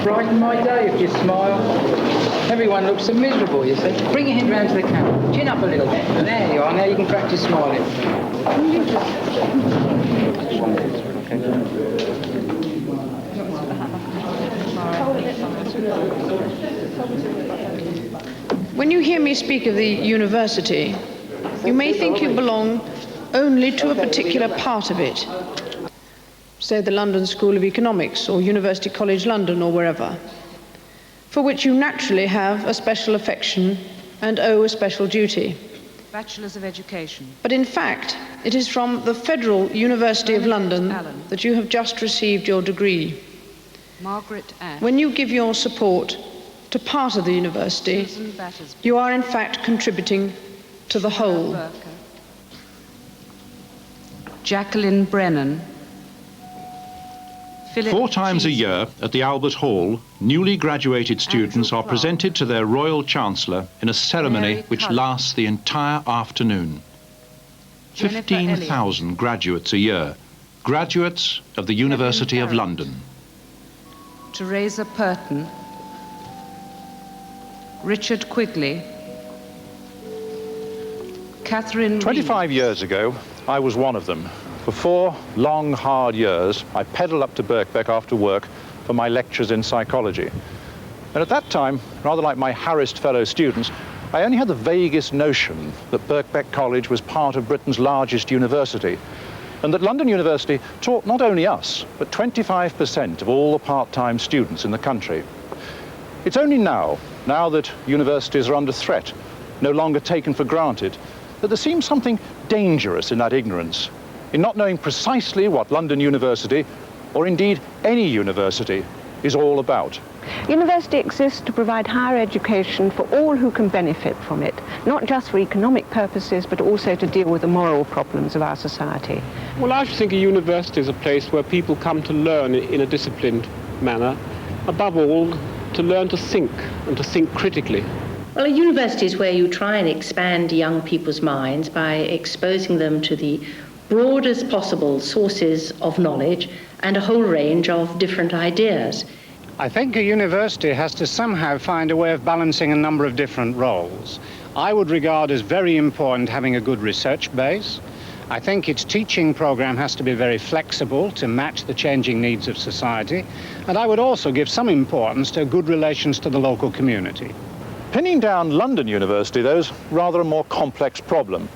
brighten my day if you smile. Everyone looks so miserable, you see. Bring your head round to the camera. Chin up a little bit. There you are. Now you can practice smiling. When you hear me speak of the university, you may think you belong only to a particular part of it, say the London School of Economics or University College London or wherever, for which you naturally have a special affection and owe a special duty. Bachelors of Education. But in fact, it is from the Federal University of London that you have just received your degree. Margaret Ash. When you give your support to part of the university, you are in fact contributing to the whole. Jacqueline Brennan. Philip 4 times a year at the Albert Hall, newly graduated students are presented to their Royal Chancellor in a ceremony which lasts the entire afternoon. 15,000 graduates a year, graduates of the University of London. Teresa Purton. Richard Quigley. Catherine 25 years ago, I was one of them. For 4 long, hard years, I pedalled up to Birkbeck after work for my lectures in psychology. And at that time, rather like my harassed fellow students, I only had the vaguest notion that Birkbeck College was part of Britain's largest university, and that London University taught not only us, but 25% of all the part-time students in the country. It's only now that universities are under threat, no longer taken for granted, that there seems something dangerous in that ignorance, in not knowing precisely what London University, or indeed any university, is all about. University exists to provide higher education for all who can benefit from it, not just for economic purposes, but also to deal with the moral problems of our society. Well, I think a university is a place where people come to learn in a disciplined manner, above all, to learn to think, and to think critically. Well, a university is where you try and expand young people's minds by exposing them to the broadest possible sources of knowledge and a whole range of different ideas. I think a university has to somehow find a way of balancing a number of different roles. I would regard as very important having a good research base. I think its teaching program has to be very flexible to match the changing needs of society. And I would also give some importance to good relations to the local community. Pinning down London University, though, is rather a more complex problem.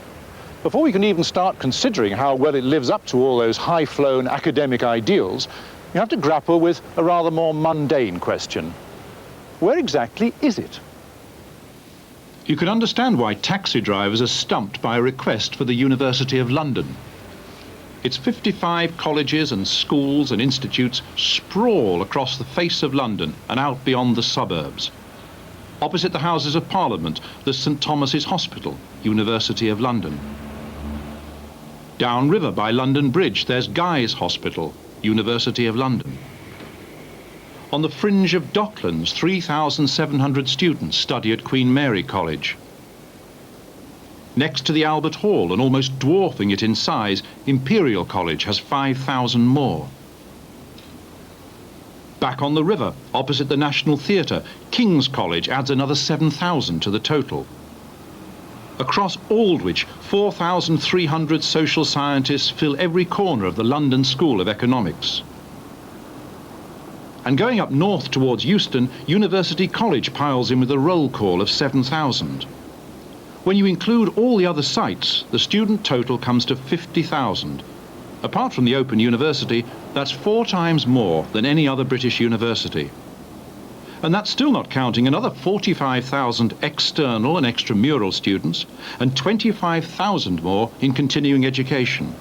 Before we can even start considering how well it lives up to all those high-flown academic ideals, you have to grapple with a rather more mundane question. Where exactly is it? You can understand why taxi drivers are stumped by a request for the University of London. Its 55 colleges and schools and institutes sprawl across the face of London and out beyond the suburbs. Opposite the Houses of Parliament, there's St Thomas's Hospital, University of London. Downriver by London Bridge, there's Guy's Hospital, University of London. On the fringe of Docklands, 3,700 students study at Queen Mary College. Next to the Albert Hall, and almost dwarfing it in size, Imperial College has 5,000 more. Back on the river, opposite the National Theatre, King's College adds another 7,000 to the total. Across Aldwych, 4,300 social scientists fill every corner of the London School of Economics. And going up north towards Euston, University College piles in with a roll call of 7,000. When you include all the other sites, the student total comes to 50,000. Apart from the Open University, that's 4 times more than any other British university. And that's still not counting another 45,000 external and extramural students and 25,000 more in continuing education.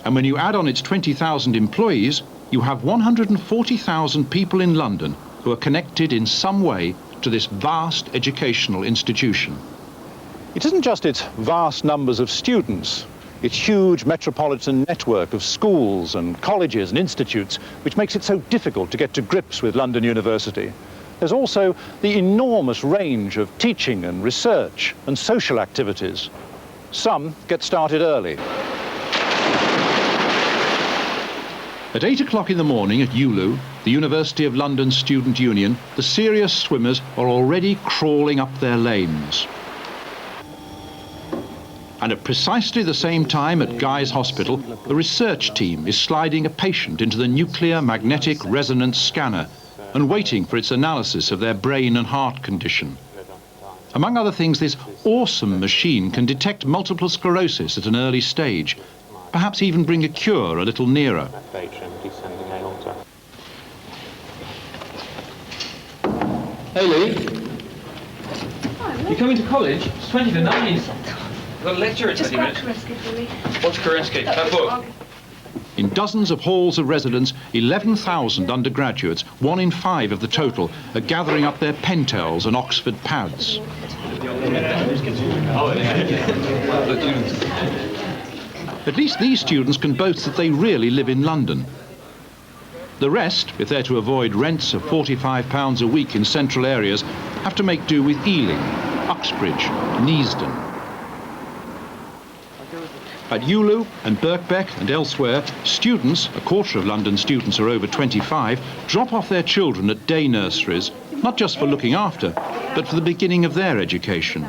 And when you add on its 20,000 employees, you have 140,000 people in London who are connected in some way to this vast educational institution. It isn't just its vast numbers of students, its huge metropolitan network of schools and colleges and institutes which makes it so difficult to get to grips with London University. There's also the enormous range of teaching and research and social activities. Some get started early. At 8 o'clock in the morning at ULU, the University of London Student Union, the serious swimmers are already crawling up their lanes. And at precisely the same time at Guy's Hospital, the research team is sliding a patient into the nuclear magnetic resonance scanner and waiting for its analysis of their brain and heart condition. Among other things, this awesome machine can detect multiple sclerosis at an early stage, perhaps even bring a cure a little nearer. Hey Lee. You coming to college? It's 20 to 9. I've got a lecture in 20 minutes. What's Kerensky? That book. In dozens of halls of residence, 11,000 undergraduates, 1 in 5 of the total, are gathering up their Pentels and Oxford pads. At least these students can boast that they really live in London. The rest, if they're to avoid rents of £45 a week in central areas, have to make do with Ealing, Uxbridge, Neasden. At ULU and Birkbeck and elsewhere, students, a quarter of London students are over 25, drop off their children at day nurseries, not just for looking after, but for the beginning of their education.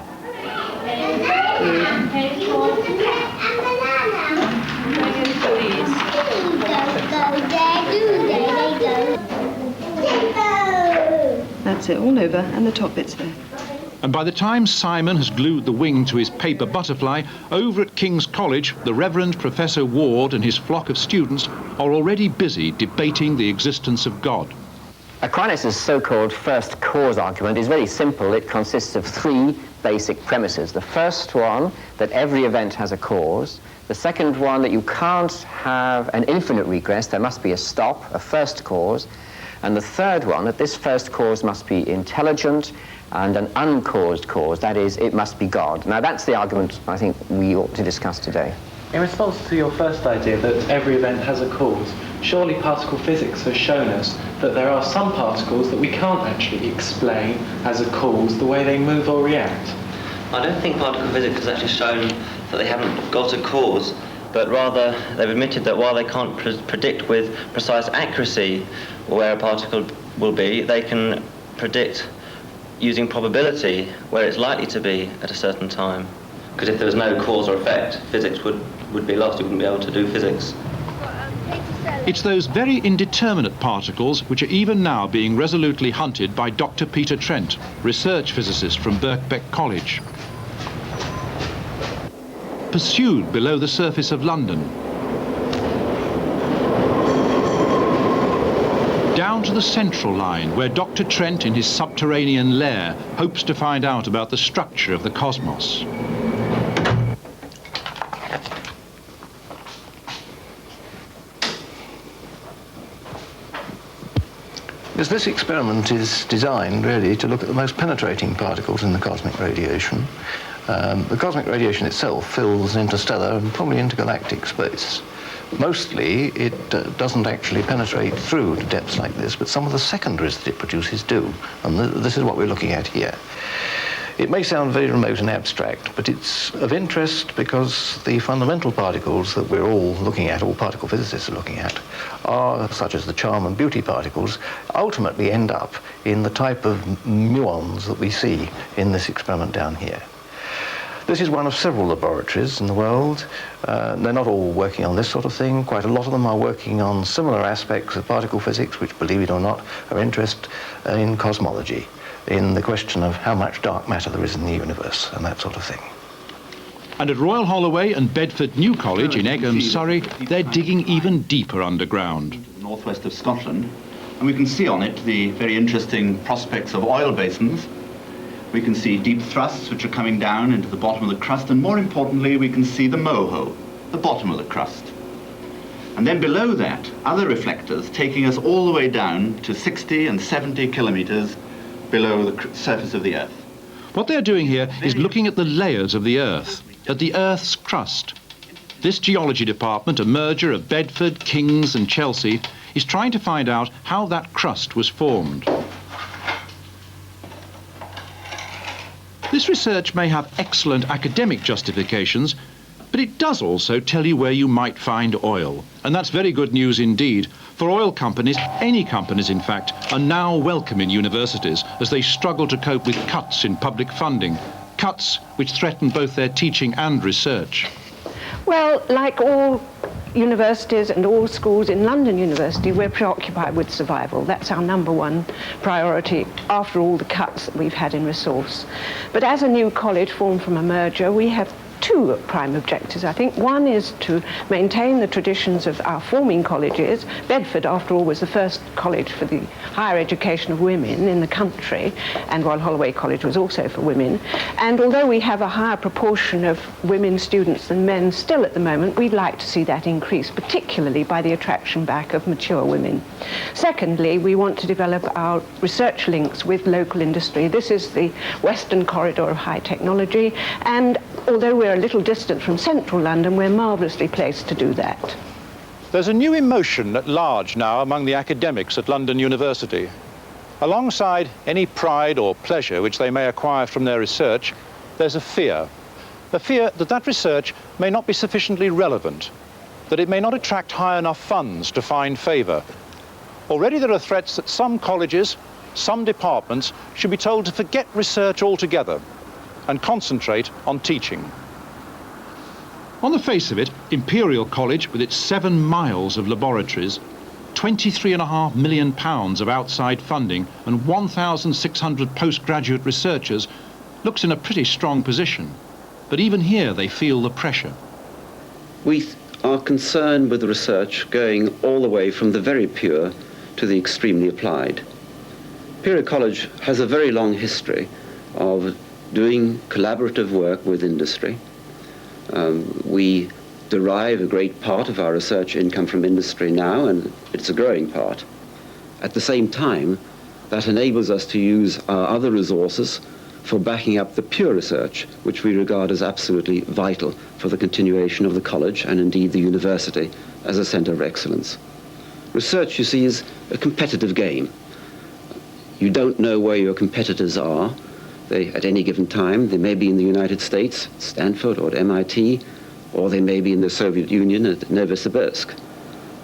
That's it, all over, and the top bit's there. And by the time Simon has glued the wing to his paper butterfly, over at King's College, the Reverend Professor Ward and his flock of students are already busy debating the existence of God. Aquinas' so-called first cause argument is very simple. It consists of 3 basic premises. The first one, that every event has a cause. The second one, that you can't have an infinite regress. There must be a stop, a first cause. And the third one, that this first cause must be intelligent and an uncaused cause, that is, it must be God. Now that's the argument I think we ought to discuss today. In response to your first idea that every event has a cause, surely particle physics has shown us that there are some particles that we can't actually explain as a cause the way they move or react. I don't think particle physics has actually shown that they haven't got a cause, but rather they've admitted that while they can't predict with precise accuracy where a particle will be, they can predict using probability where it's likely to be at a certain time. Because if there was no cause or effect, physics would be lost. You wouldn't be able to do physics. It's those very indeterminate particles which are even now being resolutely hunted by Dr. Peter Trent, research physicist from Birkbeck College. Pursued below the surface of London, down to the central line, where Dr. Trent in his subterranean lair hopes to find out about the structure of the cosmos. Yes, this experiment is designed really to look at the most penetrating particles in the cosmic radiation. The cosmic radiation itself fills interstellar and probably intergalactic space. Mostly it doesn't actually penetrate through to depths like this, but some of the secondaries that it produces do, and this is what we're looking at here. It may sound very remote and abstract, but it's of interest because the fundamental particles that we're all looking at, all particle physicists are looking at, are, such as the charm and beauty particles, ultimately end up in the type of muons that we see in this experiment down here. This is one of several laboratories in the world. They're not all working on this sort of thing. Quite a lot of them are working on similar aspects of particle physics, which, believe it or not, are interested in cosmology, in the question of how much dark matter there is in the universe and that sort of thing. And at Royal Holloway and Bedford New College in Egham, Surrey, they're digging even deeper underground. Northwest of Scotland, and we can see on it the very interesting prospects of oil basins. We can see deep thrusts which are coming down into the bottom of the crust, and more importantly, we can see the moho, the bottom of the crust. And then below that, other reflectors taking us all the way down to 60 and 70 kilometers below the surface of the Earth. What they're doing here is looking at the layers of the Earth, at the Earth's crust. This geology department, a merger of Bedford, King's and Chelsea, is trying to find out how that crust was formed. This research may have excellent academic justifications, But it does also tell you where you might find oil. And that's very good news indeed. For oil companies, any companies in fact, are now welcome in universities as they struggle to cope with cuts in public funding. Cuts which threaten both their teaching and research. Well, like all universities and all schools in London University, we're preoccupied with survival. That's our number one priority after all the cuts that we've had in resource. But as a new college formed from a merger, we have two prime objectives, I think. One is to maintain the traditions of our forming colleges. Bedford, after all, was the first college for the higher education of women in the country, and Royal Holloway College was also for women. And although we have a higher proportion of women students than men still at the moment, we'd like to see that increase, particularly by the attraction back of mature women. Secondly, we want to develop our research links with local industry. This is the western corridor of high technology, and although we're a little distant from central London, we're marvellously placed to do that. There's a new emotion at large now among the academics at London University. Alongside any pride or pleasure which they may acquire from their research, there's a fear that that research may not be sufficiently relevant, that it may not attract high enough funds to find favour. Already there are threats that some colleges, some departments should be told to forget research altogether and concentrate on teaching. On the face of it, Imperial College, with its 7 miles of laboratories, £23.5 million of outside funding and 1,600 postgraduate researchers, looks in a pretty strong position. But even here they feel the pressure. We are concerned with research going all the way from the very pure to the extremely applied. Imperial College has a very long history of doing collaborative work with industry. We derive a great part of our research income from industry now, and it's a growing part. At the same time, that enables us to use our other resources for backing up the pure research, which we regard as absolutely vital for the continuation of the college and indeed the university as a centre of excellence. Research, you see, is a competitive game. You don't know where your competitors are. At any given time, they may be in the United States, Stanford or at MIT, or they may be in the Soviet Union at Novosibirsk.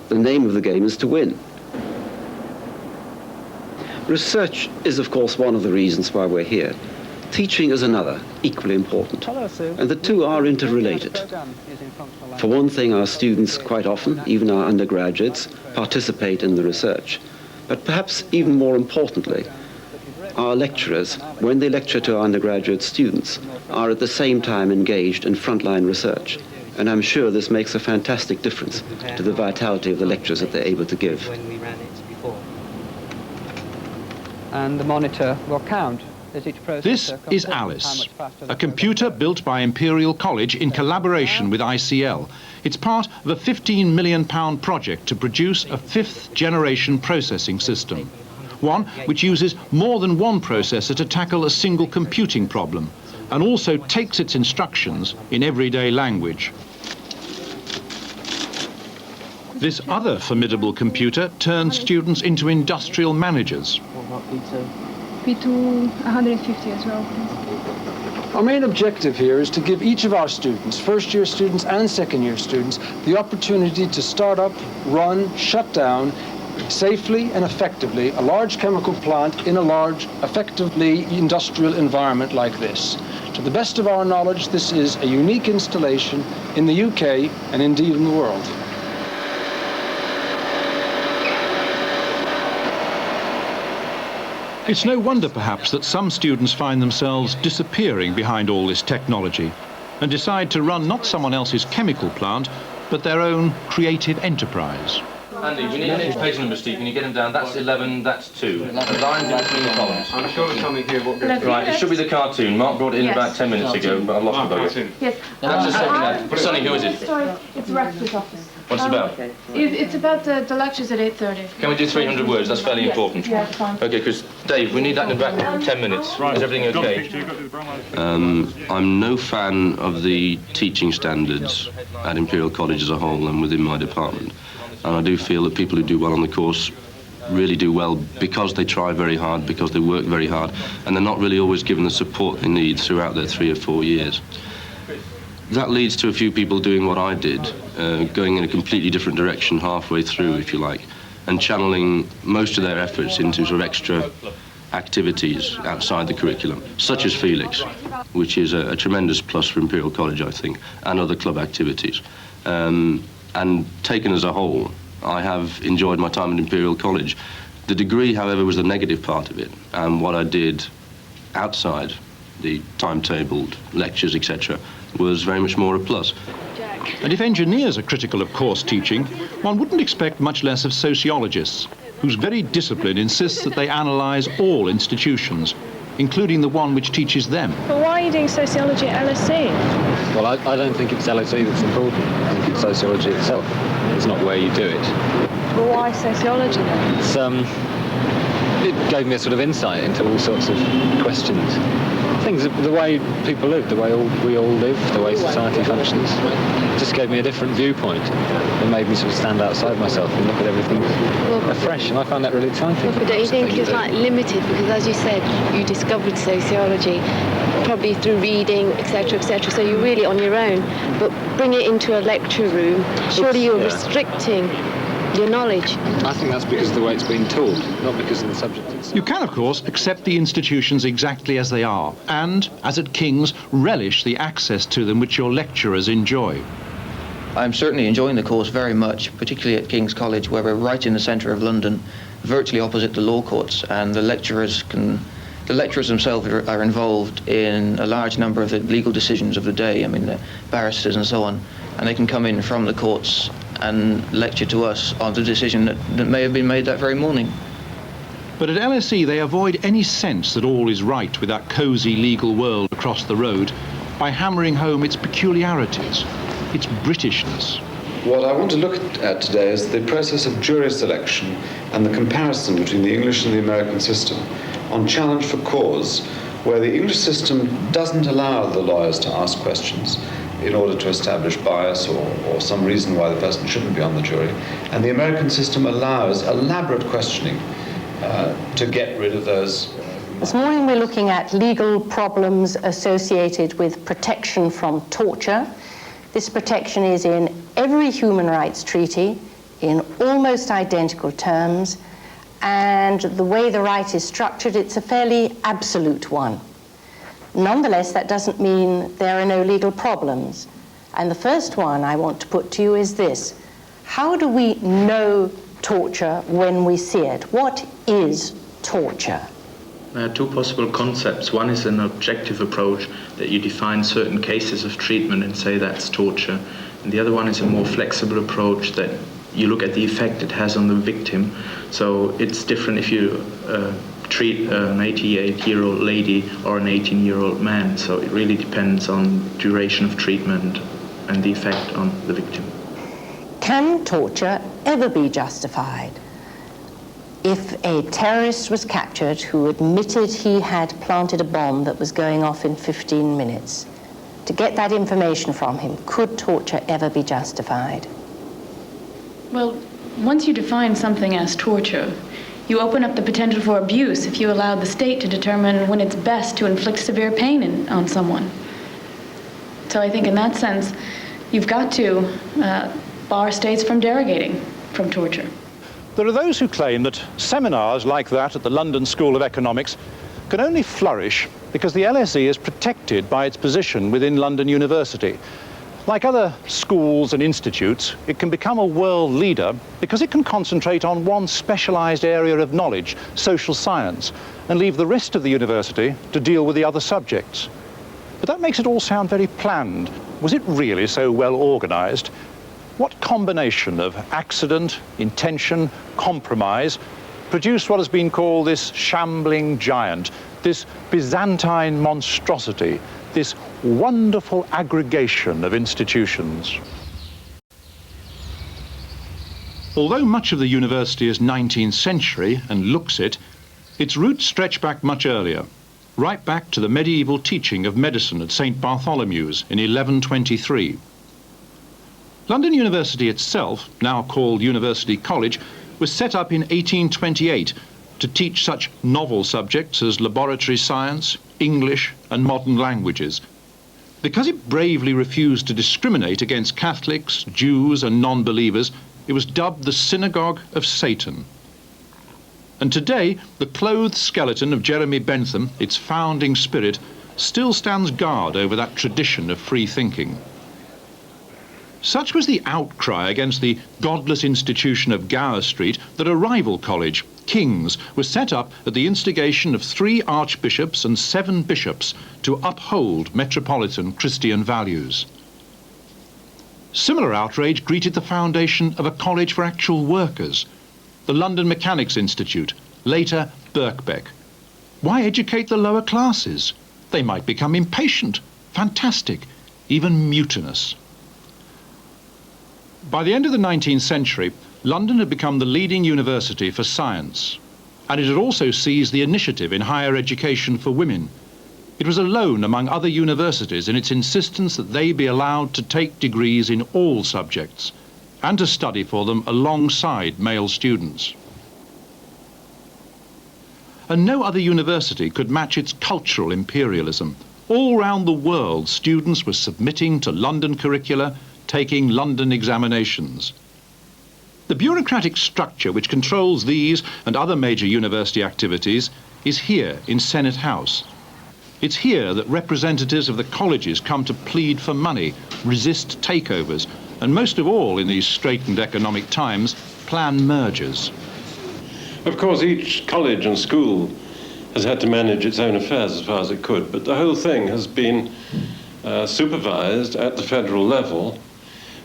The name of the game is to win. Research is, of course, one of the reasons why we're here. Teaching is another, equally important. And the two are interrelated. For one thing, our students quite often, even our undergraduates, participate in the research. But perhaps even more importantly, our lecturers, when they lecture to our undergraduate students, are at the same time engaged in frontline research. And I'm sure this makes a fantastic difference to the vitality of the lectures that they're able to give. When we ran it before. And the monitor will count as each processor. This is Alice, a computer built by Imperial College in collaboration with ICL. It's part of a £15 million project to produce a 5th generation processing system. One which uses more than one processor to tackle a single computing problem, and also takes its instructions in everyday language. This other formidable computer turns students into industrial managers. P2 150 as well, please. Our main objective here is to give each of our students, first-year students and second-year students, the opportunity to start up, run, shut down, safely and effectively a large chemical plant in a large, effectively industrial environment like this. To the best of our knowledge, this is a unique installation in the UK and indeed in the world. It's no wonder perhaps that some students find themselves disappearing behind all this technology and decide to run not someone else's chemical plant, but their own creative enterprise. Andy, we need an inch page number, Steve. Can you get them down? That's 11, that's 2. The lines in between the columns. I'm sure it's something here. Right, it should be the cartoon. Mark brought it in about 10 minutes ago, but I've lost the bugger. Yes. That's just something there. Sonny, who is it? It's Rector's office. What's it about? It's about the lectures at 8:30. Can we do 300 words? That's fairly important. Yeah, that's fine. Okay, because Dave, we need that in about 10 minutes. Is everything okay? I'm no fan of the teaching standards at Imperial College as a whole and within my department. And I do feel that people who do well on the course really do well because they try very hard, because they work very hard, and they're not really always given the support they need throughout their 3 or 4 years. that leads to a few people doing what I did, going in a completely different direction halfway through, if you like, and channeling most of their efforts into sort of extra activities outside the curriculum, such as FELIX, which is a tremendous plus for Imperial College, I think, and other club activities. And taken as a whole, I have enjoyed my time at Imperial College. The degree, however, was the negative part of it, and what I did outside the timetabled lectures, etc., was very much more a plus. And if engineers are critical of course teaching, one wouldn't expect much less of sociologists, whose very discipline insists that they analyse all institutions, including the one which teaches them. But why are you doing sociology at LSE? Well, I don't think it's LSE that's important. I think it's sociology itself. It's not where you do it. Well, why sociology then? It's, it gave me a sort of insight into all sorts of questions. Things, the way people live, the way we all live, the way society functions. It just gave me a different viewpoint. It made me sort of stand outside myself and look at everything afresh, and I found that really exciting. But don't you think it's like limited? Because as you said, you discovered sociology probably through reading, etc., etc. So you're really on your own. But bring it into a lecture room, surely you're restricting your knowledge. I think that's because of the way it's been taught, not because of the subject itself. You can, of course, accept the institutions exactly as they are, and, as at King's, relish the access to them which your lecturers enjoy. I'm certainly enjoying the course very much, particularly at King's College, where we're right in the centre of London, virtually opposite the law courts, and the lecturers themselves are involved in a large number of the legal decisions of the day, I mean, the barristers and so on, and they can come in from the courts and lecture to us on the decision that may have been made that very morning. But at LSE they avoid any sense that all is right with that cosy legal world across the road by hammering home its peculiarities, its Britishness. What I want to look at today is the process of jury selection and the comparison between the English and the American system on challenge for cause, where the English system doesn't allow the lawyers to ask questions in order to establish bias or some reason why the person shouldn't be on the jury. And the American system allows elaborate questioning to get rid of those. This morning we're looking at legal problems associated with protection from torture. This protection is in every human rights treaty, in almost identical terms, and the way the right is structured, it's a fairly absolute one. Nonetheless, that doesn't mean there are no legal problems. And the first one I want to put to you is this. How do we know torture when we see it? What is torture? There are two possible concepts. One is an objective approach, that you define certain cases of treatment and say that's torture. And the other one is a more flexible approach, that you look at the effect it has on the victim. So it's different if you treat an 88-year-old lady or an 18-year-old man. So it really depends on duration of treatment and the effect on the victim. Can torture ever be justified? If a terrorist was captured who admitted he had planted a bomb that was going off in 15 minutes, to get that information from him, could torture ever be justified? Well, once you define something as torture, you open up the potential for abuse if you allow the state to determine when it's best to inflict severe pain on someone. So I think in that sense, you've got to bar states from derogating from torture. There are those who claim that seminars like that at the London School of Economics can only flourish because the LSE is protected by its position within London University. Like other schools and institutes, it can become a world leader because it can concentrate on one specialised area of knowledge, social science, and leave the rest of the university to deal with the other subjects. But that makes it all sound very planned. Was it really so well organised? What combination of accident, intention, compromise produced what has been called this shambling giant, this Byzantine monstrosity, this wonderful aggregation of institutions? Although much of the university is 19th century and looks it, its roots stretch back much earlier, right back to the medieval teaching of medicine at St. Bartholomew's in 1123. London University itself, now called University College, was set up in 1828 to teach such novel subjects as laboratory science, English and modern languages. Because it bravely refused to discriminate against Catholics, Jews and non-believers, it was dubbed the Synagogue of Satan. And today, the clothed skeleton of Jeremy Bentham, its founding spirit, still stands guard over that tradition of free thinking. Such was the outcry against the godless institution of Gower Street that a rival college, King's, was set up at the instigation of 3 archbishops and 7 bishops to uphold metropolitan Christian values. Similar outrage greeted the foundation of a college for actual workers, the London Mechanics Institute, later Birkbeck. Why educate the lower classes? They might become impatient, fantastic, even mutinous. By the end of the 19th century, London had become the leading university for science, and it had also seized the initiative in higher education for women. It was alone among other universities in its insistence that they be allowed to take degrees in all subjects and to study for them alongside male students. And no other university could match its cultural imperialism. All round the world, students were submitting to London curricula, taking London examinations. The bureaucratic structure which controls these and other major university activities is here in Senate House. It's here that representatives of the colleges come to plead for money, resist takeovers, and most of all in these straitened economic times, plan mergers. Of course, each college and school has had to manage its own affairs as far as it could, but the whole thing has been supervised at the federal level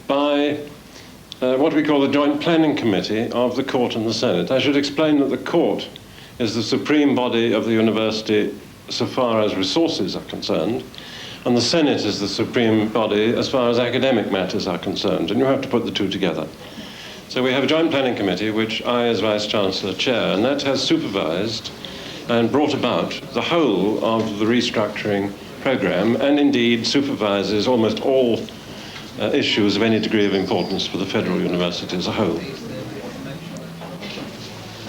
by what we call the Joint Planning Committee of the Court and the Senate. I should explain that the Court is the supreme body of the university so far as resources are concerned, and the Senate is the supreme body as far as academic matters are concerned, and you have to put the two together. So we have a Joint Planning Committee, which I, as Vice-Chancellor, chair, and that has supervised and brought about the whole of the restructuring programme, and indeed supervises almost all issues of any degree of importance for the federal university as a whole.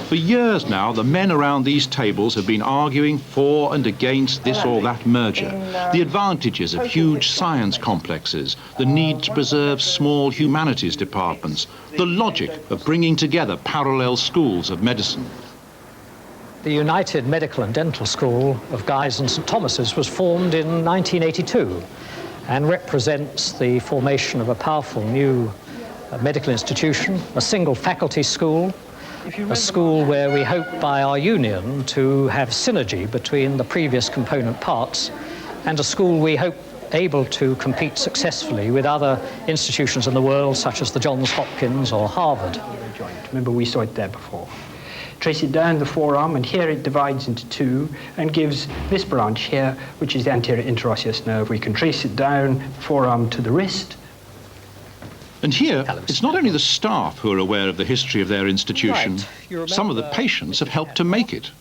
For years now, the men around these tables have been arguing for and against this or that merger, the advantages of huge science complexes, the need to preserve small humanities departments, the logic of bringing together parallel schools of medicine. The United Medical and Dental School of Guy's and St Thomas's was formed in 1982 and represents the formation of a powerful new medical institution, a single faculty school, a school where we hope by our union to have synergy between the previous component parts, and a school we hope able to compete successfully with other institutions in the world such as the Johns Hopkins or Harvard. Remember, we saw it there before. Trace it down the forearm, and here it divides into 2 and gives this branch here, which is the anterior interosseous nerve. We can trace it down the forearm to the wrist. And here, it's not only the staff who are aware of the history of their institution, some of the patients have helped to make it.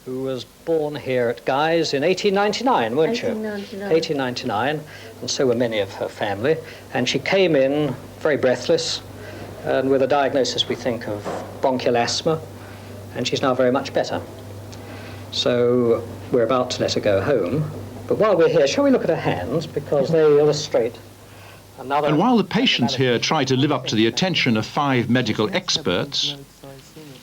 Who was born here at Guy's in 1899, weren't you? 1899, and so were many of her family. And she came in very breathless, and with a diagnosis, we think, of bronchial asthma, and she's now very much better. So we're about to let her go home. But while we're here, shall we look at her hands, because they illustrate another... And while the patients here try to live up to the attention of 5 medical experts,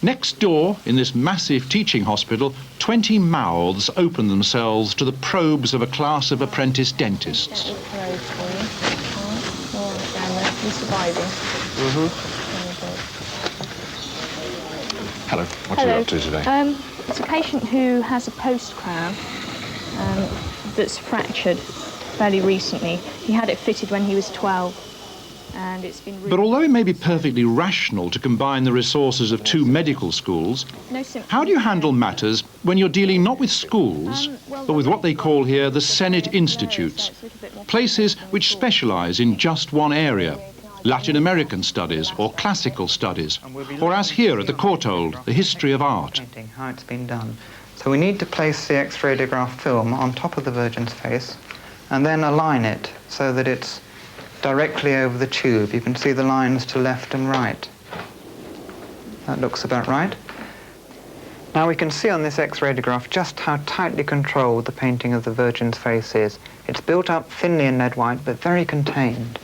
next door, in this massive teaching hospital, 20 mouths open themselves to the probes of a class of apprentice dentists. Hello, what are you up to today? It's a patient who has a post-crown that's fractured fairly recently. He had it fitted when he was 12, and it's been... But although it may be perfectly rational to combine the resources of 2 medical schools, how do you handle matters when you're dealing not with schools, but with what they call here the Senate Institutes, places which specialise in just one area? Latin American studies or classical studies, or as here at the Courtauld, the history of art. How it's been done. So we need to place the X-radiograph film on top of the Virgin's face and then align it so that it's directly over the tube. You can see the lines to left and right. That looks about right. Now we can see on this X-radiograph just how tightly controlled the painting of the Virgin's face is. It's built up thinly in lead white, but very contained.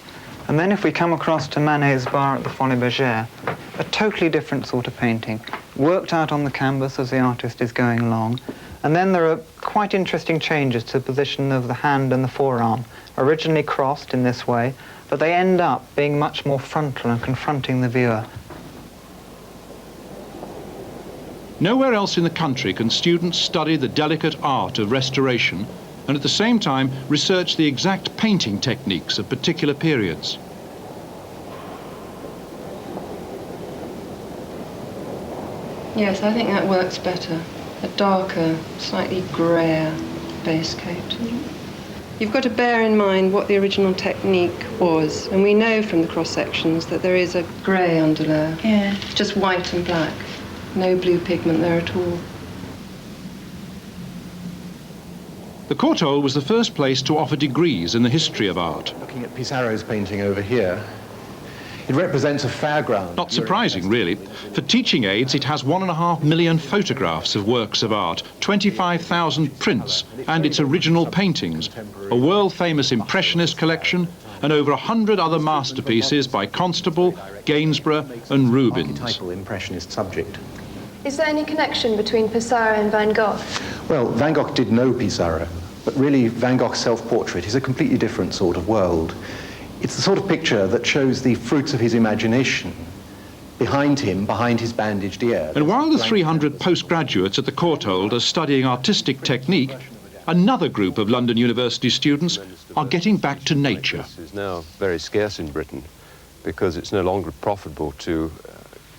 And then if we come across to Manet's bar at the Folies Bergère, a totally different sort of painting, worked out on the canvas as the artist is going along. And then there are quite interesting changes to the position of the hand and the forearm, originally crossed in this way, but they end up being much more frontal and confronting the viewer. Nowhere else in the country can students study the delicate art of restoration and at the same time research the exact painting techniques of particular periods. Yes, I think that works better. A darker, slightly greyer base coat. You've got to bear in mind what the original technique was, and we know from the cross-sections that there is a grey underlayer. Yeah. Just white and black. No blue pigment there at all. The Courtauld was the first place to offer degrees in the history of art. Looking at Pissarro's painting over here, it represents a fairground. Not surprising, really. For teaching aids, it has 1.5 million photographs of works of art, 25,000 prints, and its original paintings, a world-famous Impressionist collection, and over 100 other masterpieces by Constable, Gainsborough, and Rubens. Archetypal Impressionist subject. Is there any connection between Pissarro and Van Gogh? Well, Van Gogh did know Pissarro, but really Van Gogh's self-portrait is a completely different sort of world. It's the sort of picture that shows the fruits of his imagination behind him, behind his bandaged ear. And while the 300 postgraduates at the Courtauld are studying artistic technique, another group of London University students are getting back to nature. This is now very scarce in Britain because it's no longer profitable to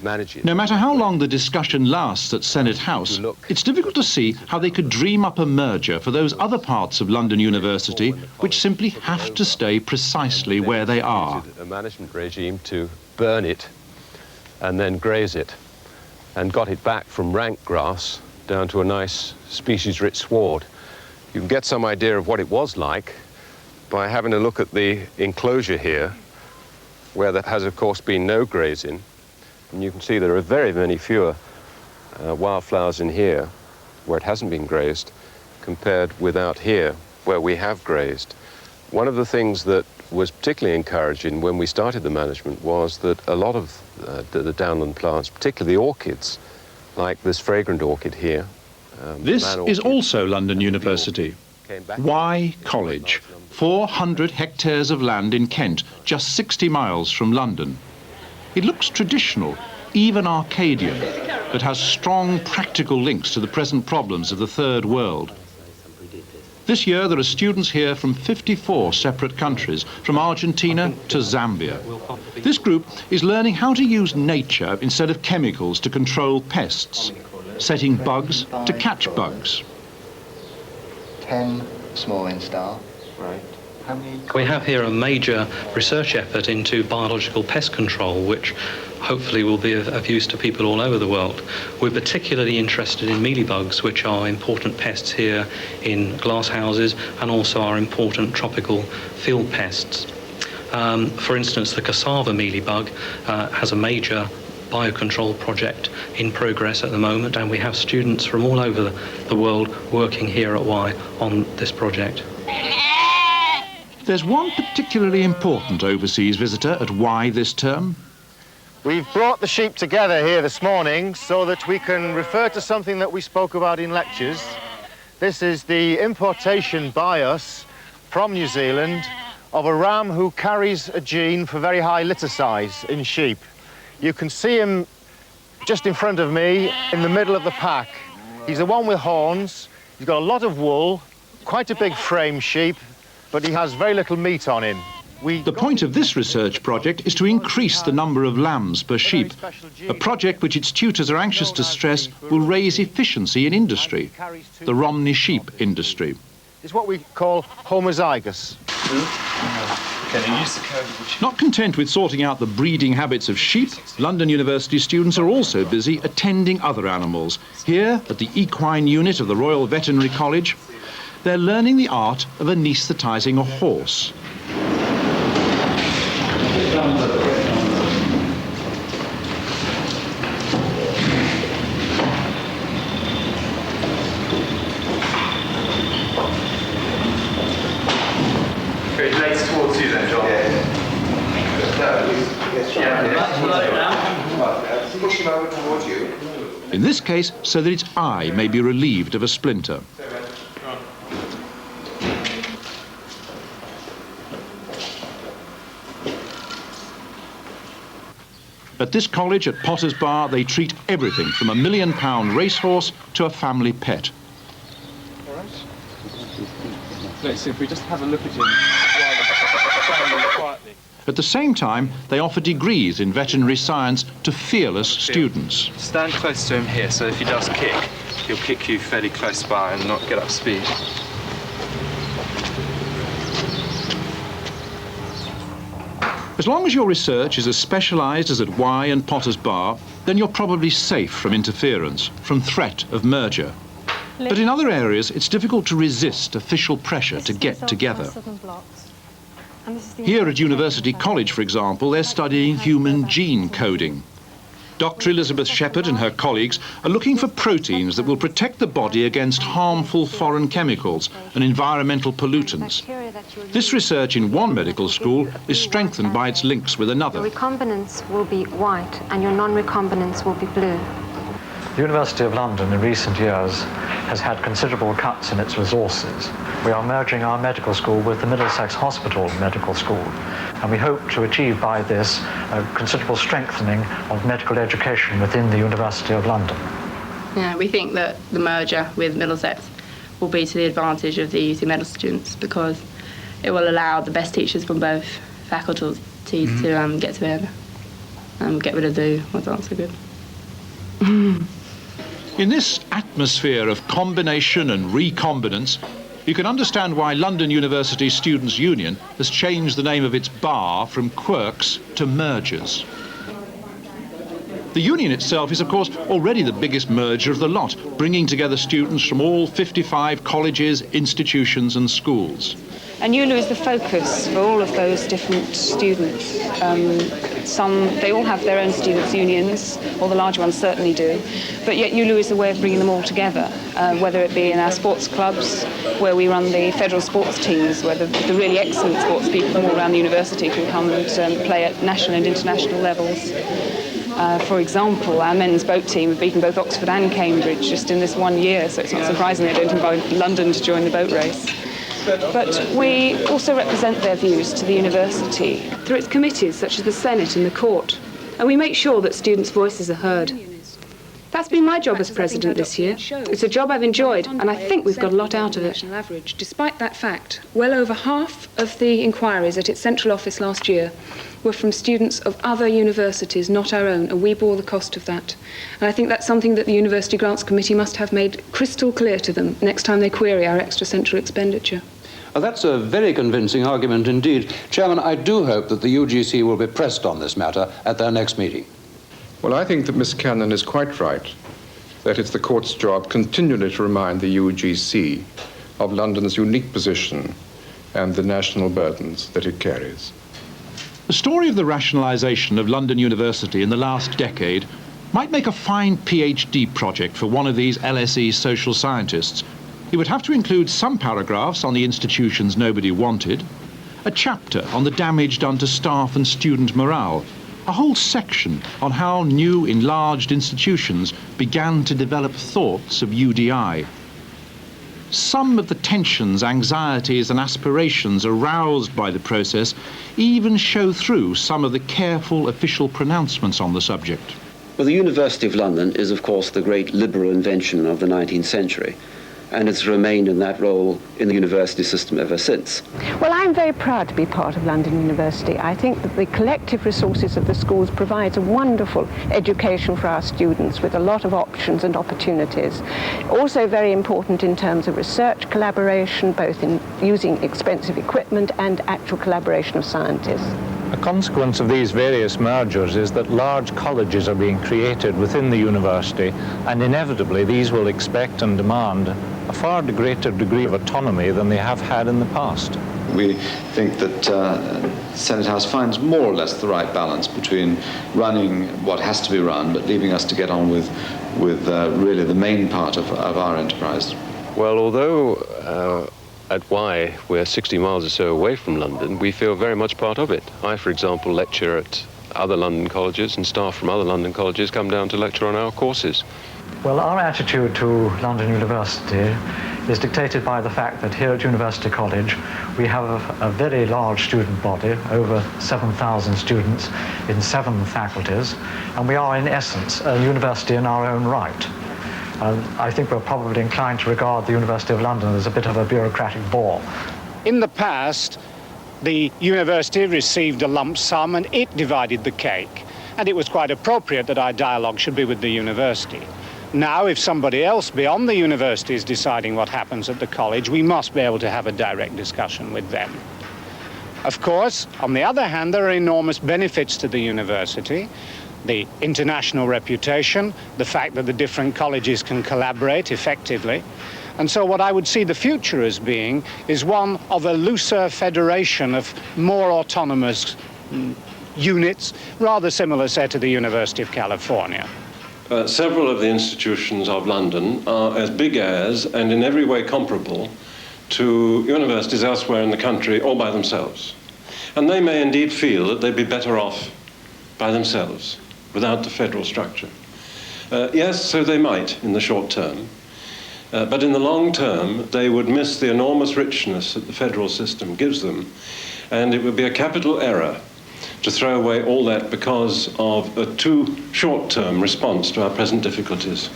manage it. No matter how long the discussion lasts at Senate House, it's difficult to see how they could dream up a merger for those other parts of London University which simply have to stay precisely where they are. A management regime to burn it and then graze it, and got it back from rank grass down to a nice species-rich sward. You can get some idea of what it was like by having a look at the enclosure here, where there has, of course, been no grazing. And you can see there are very many fewer wildflowers in here, where it hasn't been grazed, compared with out here, where we have grazed. One of the things that was particularly encouraging when we started the management was that a lot of the downland plants, particularly the orchids, like this fragrant orchid here. This is also London University. Y College, 400 hectares of land in Kent, just 60 miles from London. It looks traditional, even Arcadian, but has strong practical links to the present problems of the Third World. This year there are students here from 54 separate countries, from Argentina to Zambia. This group is learning how to use nature instead of chemicals to control pests, setting bugs to catch bugs. 10 small install. Right. We have here a major research effort into biological pest control, which hopefully will be of use to people all over the world. We're particularly interested in mealybugs, which are important pests here in glass houses and also are important tropical field pests. For instance, the cassava mealybug has a major biocontrol project in progress at the moment, and we have students from all over the world working here at Y on this project. There's one particularly important overseas visitor at Y this term. We've brought the sheep together here this morning so that we can refer to something that we spoke about in lectures. This is the importation by us from New Zealand of a ram who carries a gene for very high litter size in sheep. You can see him just in front of me in the middle of the pack. He's the one with horns. He's got a lot of wool, quite a big frame sheep, but he has very little meat on him. The point of this research project is to increase the number of lambs per sheep, a project which its tutors are anxious to stress will raise efficiency in industry, the Romney sheep industry. It's what we call homozygous. Not content with sorting out the breeding habits of sheep, London University students are also busy attending other animals. Here, at the equine unit of the Royal Veterinary College, they're learning the art of anaesthetising a horse. Push him over towards you. In this case, so that its eye may be relieved of a splinter. At this college at Potter's Bar, they treat everything from a £1 million racehorse to a family pet. All right. Let's see if we just have a look at him while quietly. At the same time, they offer degrees in veterinary science to fearless students. Stand close to him here, so if he does kick, he'll kick you fairly close by and not get up speed. As long as your research is as specialised as at Y and Potter's Bar, then you're probably safe from interference, from threat of merger. But in other areas, it's difficult to resist official pressure to get together. Here at University College, for example, they're studying human gene coding. Dr. Elizabeth Shepherd and her colleagues are looking for proteins that will protect the body against harmful foreign chemicals and environmental pollutants. This research in one medical school is strengthened by its links with another. Your recombinants will be white and your non-recombinants will be blue. The University of London in recent years has had considerable cuts in its resources. We are merging our medical school with the Middlesex Hospital Medical School, and we hope to achieve by this a considerable strengthening of medical education within the University of London. Yeah, we think that the merger with Middlesex will be to the advantage of the UC medical students because it will allow the best teachers from both faculties to get together and get rid of the ones that aren't so good. In this atmosphere of combination and recombinance, you can understand why London University Students' Union has changed the name of its bar from quirks to mergers. The union itself is, of course, already the biggest merger of the lot, bringing together students from all 55 colleges, institutions and schools. And ULU is the focus for all of those different students. They all have their own students' unions, or the large ones certainly do, but yet ULU is a way of bringing them all together, whether it be in our sports clubs, where we run the federal sports teams, where the really excellent sports people from all around the university can come and play at national and international levels. For example, our men's boat team have beaten both Oxford and Cambridge just in this 1 year, so it's not surprising they don't invite London to join the boat race. But we also represent their views to the university through its committees such as the Senate and the Court, and we make sure that students' voices are heard. That's been my job as president this year. It's a job I've enjoyed, and I think we've got a lot out of it. Average. Despite that fact, well over half of the inquiries at its central office last year were from students of other universities, not our own, and we bore the cost of that. And I think that's something that the University Grants Committee must have made crystal clear to them next time they query our extra central expenditure. Well, that's a very convincing argument indeed. Chairman, I do hope that the UGC will be pressed on this matter at their next meeting. Well, I think that Miss Cannon is quite right, that it's the court's job continually to remind the UGC of London's unique position and the national burdens that it carries. The story of the rationalisation of London University in the last decade might make a fine PhD project for one of these LSE social scientists. He would have to include some paragraphs on the institutions nobody wanted, a chapter on the damage done to staff and student morale, a whole section on how new enlarged institutions began to develop thoughts of UDI. Some of the tensions, anxieties and aspirations aroused by the process even show through some of the careful official pronouncements on the subject. Well, the University of London is, of course, the great liberal invention of the 19th century, and it's remained in that role in the university system ever since. Well, I'm very proud to be part of London University. I think that the collective resources of the schools provides a wonderful education for our students with a lot of options and opportunities. Also very important in terms of research collaboration, both in using expensive equipment and actual collaboration of scientists. A consequence of these various mergers is that large colleges are being created within the university, and inevitably these will expect and demand a far greater degree of autonomy than they have had in the past. We think that Senate House finds more or less the right balance between running what has to be run, but leaving us to get on with really the main part of our enterprise. Well, although at Y we're 60 miles or so away from London, we feel very much part of it. I, for example, lecture at other London colleges, and staff from other London colleges come down to lecture on our courses. Well, our attitude to London University is dictated by the fact that here at University College we have a very large student body, over 7,000 students in 7 faculties, and we are in essence a university in our own right. I think we're probably inclined to regard the University of London as a bit of a bureaucratic bore. In the past, the university received a lump sum and it divided the cake, and it was quite appropriate that our dialogue should be with the university. Now, if somebody else beyond the university is deciding what happens at the college, we must be able to have a direct discussion with them. Of course, on the other hand, there are enormous benefits to the university. The international reputation, the fact that the different colleges can collaborate effectively. And so what I would see the future as being is one of a looser federation of more autonomous units, rather similar, say, to the University of California. Several of the institutions of London are as big as and in every way comparable to universities elsewhere in the country all by themselves. And they may indeed feel that they'd be better off by themselves without the federal structure. Yes, so they might in the short term. But in the long term, they would miss the enormous richness that the federal system gives them, and it would be a capital error to throw away all that because of a too short-term response to our present difficulties.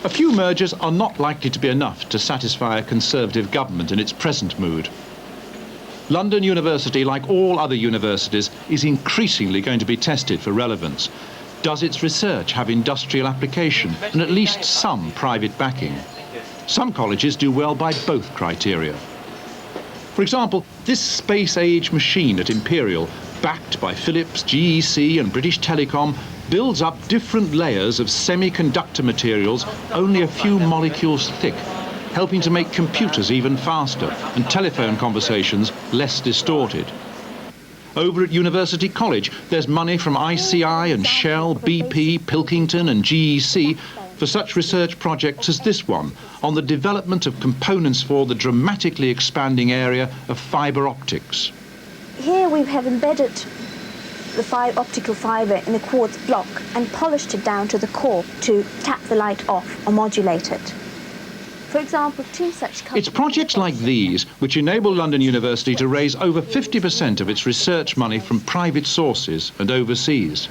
A few mergers are not likely to be enough to satisfy a Conservative government in its present mood. London University, like all other universities, is increasingly going to be tested for relevance. Does its research have industrial application and at least some private backing? Some colleges do well by both criteria. For example, this space-age machine at Imperial, backed by Philips, GEC and British Telecom, builds up different layers of semiconductor materials only a few molecules thick, helping to make computers even faster and telephone conversations less distorted. Over at University College, there's money from ICI and Shell, BP, Pilkington and GEC for such research projects as this one on the development of components for the dramatically expanding area of fibre optics. Here we have embedded the optical fibre in a quartz block and polished it down to the core to tap the light off or modulate it. For example, 2 such companies... It's projects like these which enable London University to raise over 50% of its research money from private sources and overseas.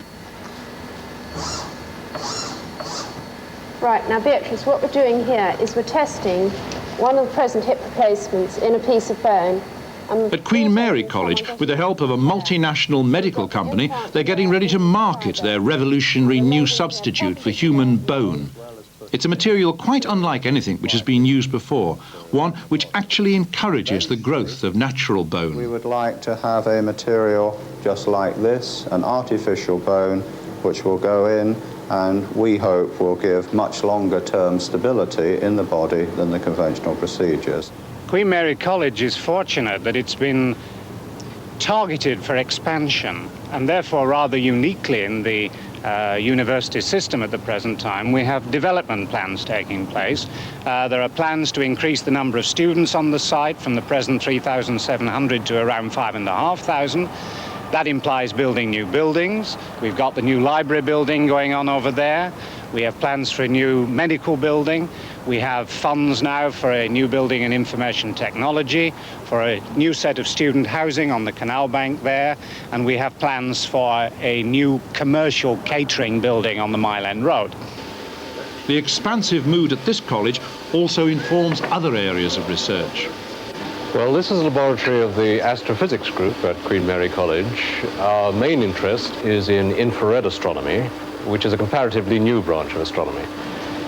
Right, now Beatrice, what we're doing here is we're testing one of the present hip replacements in a piece of bone. At Queen Mary College, with the help of a multinational medical company, they're getting ready to market their revolutionary new substitute for human bone. It's a material quite unlike anything which has been used before, one which actually encourages the growth of natural bone. We would like to have a material just like this, an artificial bone, which will go in and we hope will give much longer term stability in the body than the conventional procedures. Queen Mary College is fortunate that it's been targeted for expansion, and therefore rather uniquely in the university system at the present time, we have development plans taking place. There are plans to increase the number of students on the site from the present 3,700 to around 5,500. That implies building new buildings. We've got the new library building going on over there. We have plans for a new medical building. We have funds now for a new building in information technology, for a new set of student housing on the canal bank there, and we have plans for a new commercial catering building on the Mile End Road. The expansive mood at this college also informs other areas of research. Well, this is a laboratory of the astrophysics group at Queen Mary College. Our main interest is in infrared astronomy, which is a comparatively new branch of astronomy.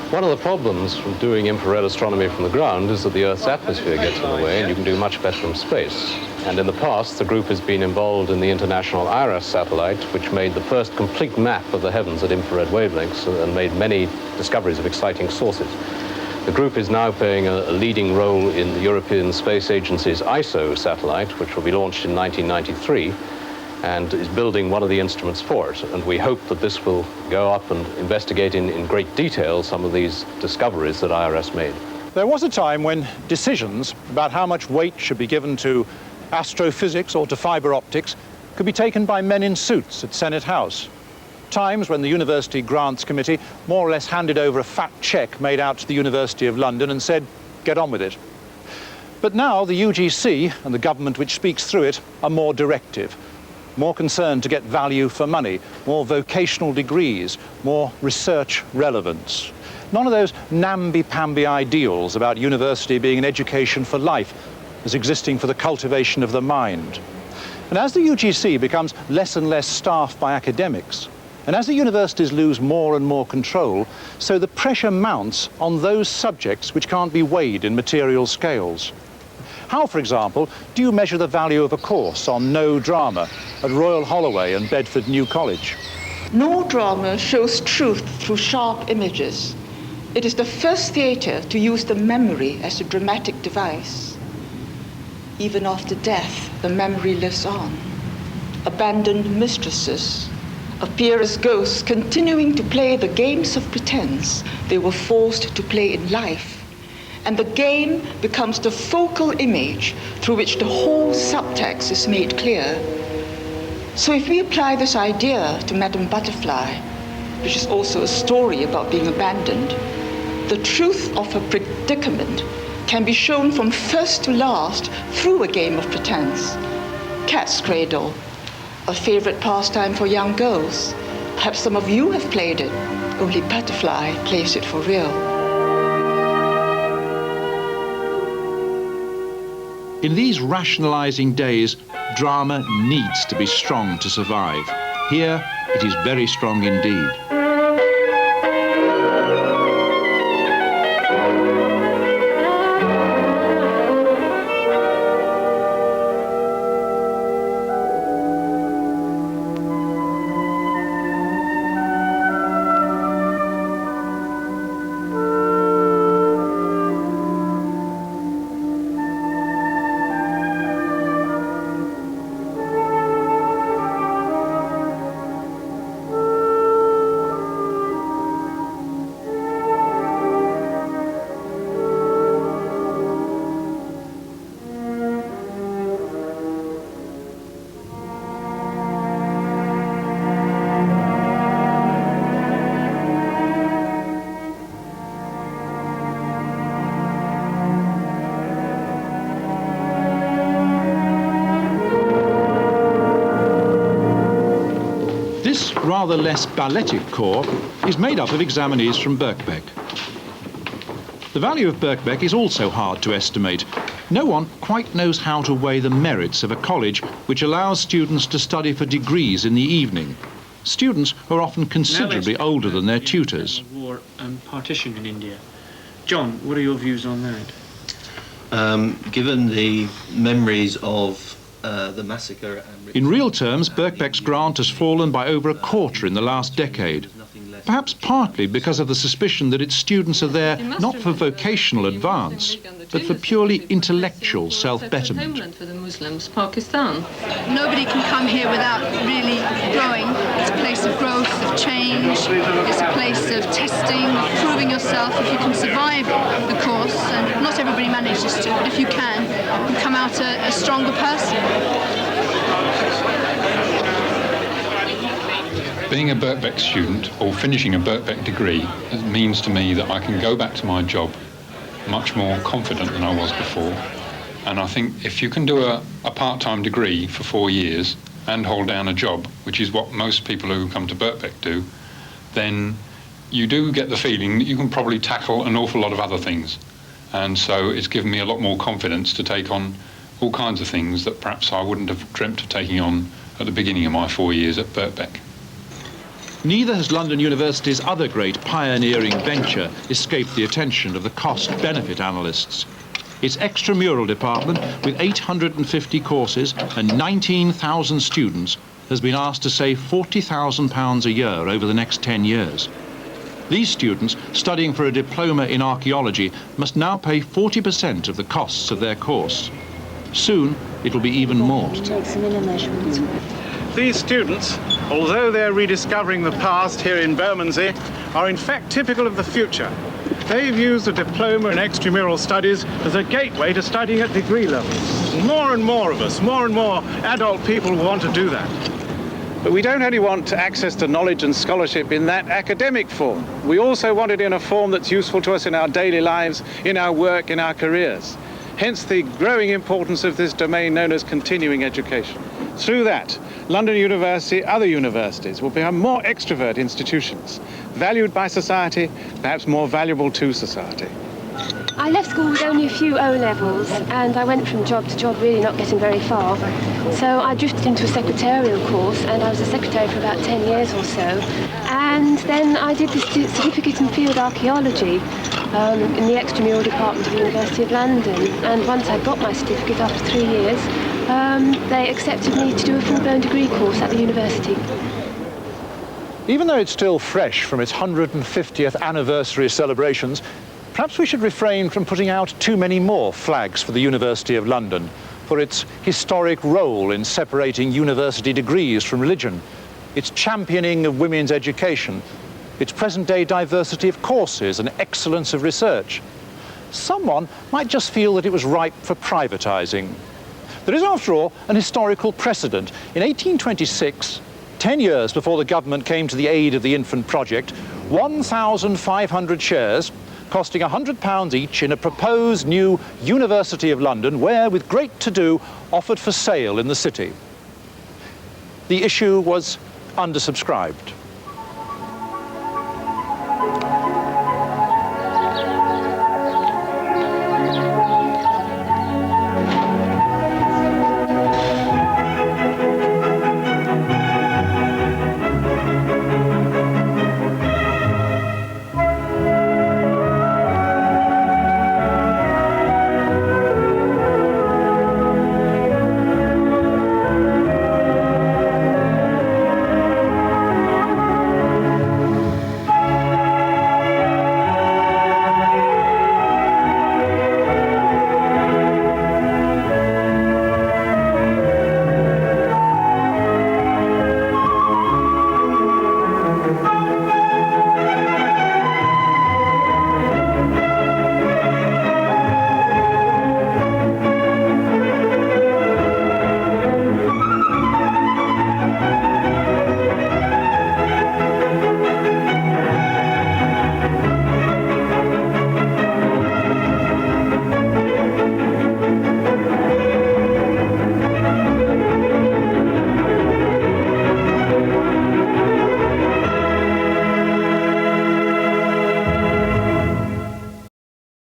One of the problems from doing infrared astronomy from the ground is that the Earth's atmosphere gets in the way and you can do much better from space. And in the past, the group has been involved in the international IRAS satellite, which made the first complete map of the heavens at infrared wavelengths and made many discoveries of exciting sources. The group is now playing a leading role in the European Space Agency's ISO satellite, which will be launched in 1993, and is building one of the instruments for it. And we hope that this will go up and investigate in great detail some of these discoveries that IRS made. There was a time when decisions about how much weight should be given to astrophysics or to fibre optics could be taken by men in suits at Senate House. Times when the University Grants Committee more or less handed over a fat cheque made out to the University of London and said, get on with it. But now the UGC and the government which speaks through it are more directive, more concerned to get value for money, more vocational degrees, more research relevance. None of those namby-pamby ideals about university being an education for life as existing for the cultivation of the mind. And as the UGC becomes less and less staffed by academics, and as the universities lose more and more control, so the pressure mounts on those subjects which can't be weighed in material scales. How, for example, do you measure the value of a course on no drama at Royal Holloway and Bedford New College? No drama shows truth through sharp images. It is the first theatre to use the memory as a dramatic device. Even after death, the memory lives on. Abandoned mistresses appear as ghosts, continuing to play the games of pretense they were forced to play in life. And the game becomes the focal image through which the whole subtext is made clear. So if we apply this idea to Madame Butterfly, which is also a story about being abandoned, the truth of her predicament can be shown from first to last through a game of pretense. Cat's Cradle, a favorite pastime for young girls. Perhaps some of you have played it, only Butterfly plays it for real. In these rationalizing days, drama needs to be strong to survive. Here, it is very strong indeed. Rather less balletic corps is made up of examinees from Birkbeck. The value of Birkbeck is also hard to estimate. No one quite knows how to weigh the merits of a college which allows students to study for degrees in the evening. Students who are often considerably older than their tutors. War and partition in India. John, what are your views on that? Given the memories of the massacre and... In real terms, Birkbeck's grant has fallen by over a quarter in the last decade, perhaps partly because of the suspicion that its students are there not for vocational advance, but for purely intellectual self-betterment. For the Muslims, Pakistan. Nobody can come here without really growing. It's a place of growth, of change. It's a place of testing, of proving yourself if you can survive the course. And not everybody manages to, but if you can, you come out a stronger person. Being a Birkbeck student or finishing a Birkbeck degree means to me that I can go back to my job much more confident than I was before. And I think if you can do a part-time degree for 4 years and hold down a job, which is what most people who come to Birkbeck do, then you do get the feeling that you can probably tackle an awful lot of other things. And so it's given me a lot more confidence to take on all kinds of things that perhaps I wouldn't have dreamt of taking on at the beginning of my 4 years at Birkbeck. Neither has London University's other great pioneering venture escaped the attention of the cost-benefit analysts. Its extramural department, with 850 courses and 19,000 students, has been asked to save £40,000 a year over the next 10 years. These students, studying for a diploma in archaeology, must now pay 40% of the costs of their course. Soon, it'll be even more. These students, although they're rediscovering the past here in Bermondsey, are in fact typical of the future. They've used a diploma in extramural studies as a gateway to studying at degree levels. More and more of us, more and more adult people want to do that. But we don't only want access to knowledge and scholarship in that academic form. We also want it in a form that's useful to us in our daily lives, in our work, in our careers. Hence the growing importance of this domain known as continuing education. Through that, London University, other universities will become more extrovert institutions, valued by society, perhaps more valuable to society. I left school with only a few O-levels, and I went from job to job, really not getting very far. So I drifted into a secretarial course, and I was a secretary for about 10 years or so. And then I did this certificate in field archaeology in the extramural department of the University of London. And once I got my certificate after 3 years, they accepted me to do a full-blown degree course at the university. Even though it's still fresh from its 150th anniversary celebrations, perhaps we should refrain from putting out too many more flags for the University of London, for its historic role in separating university degrees from religion, its championing of women's education, its present-day diversity of courses and excellence of research. Someone might just feel that it was ripe for privatising. There is, after all, an historical precedent. In 1826, 10 years before the government came to the aid of the infant project, 1,500 shares, costing £100 each, in a proposed new University of London, were, with great to-do, offered for sale in the city. The issue was undersubscribed.